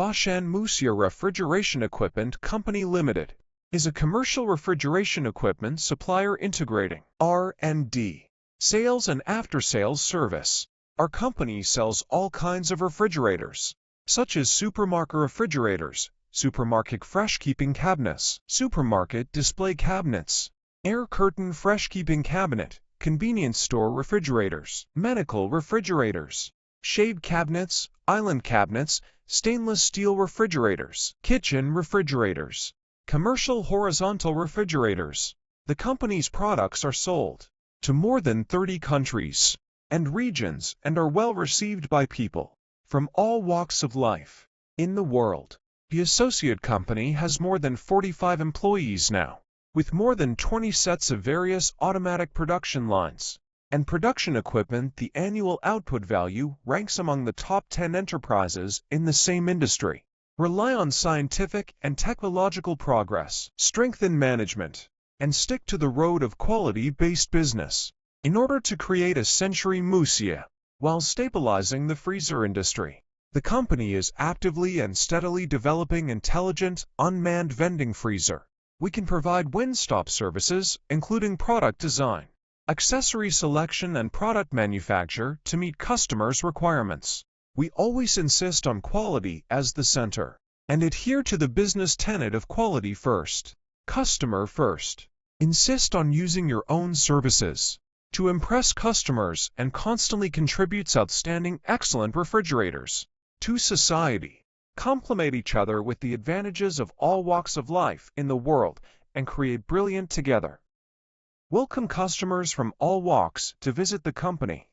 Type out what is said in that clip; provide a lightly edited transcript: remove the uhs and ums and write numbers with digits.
Choose Muxue Refrigeration Equipment Company Limited is a commercial refrigeration equipment supplier integrating R&D, sales and after-sales service. Our company sells all kinds of refrigerators, such as supermarket refrigerators, supermarket fresh-keeping cabinets, supermarket display cabinets, air curtain fresh-keeping cabinet, convenience store refrigerators, medical refrigerators, shade cabinets, island cabinets, stainless steel refrigerators, kitchen refrigerators, commercial horizontal refrigerators. The company's products are sold to more than 30 countries and regions and are well received by people from all walks of life in the world. The associate company has more than 45 employees now, with more than 20 sets of various automatic production lines and production equipment. The annual output value ranks among the top 10 enterprises in the same industry. Rely on scientific and technological progress, strengthen management, and stick to the road of quality-based business in order to create a century Muxue while stabilizing the freezer industry. The company is actively and steadily developing intelligent, unmanned vending freezer. We can provide one-stop services, including product design, accessory selection, and product manufacture to meet customers' requirements. We always insist on quality as the center and adhere to the business tenet of quality first, customer first. Insist on using your own services to impress customers and constantly contributes outstanding, excellent refrigerators to society. Complement each other with the advantages of all walks of life in the world and create brilliant together. Welcome customers from all walks to visit the company.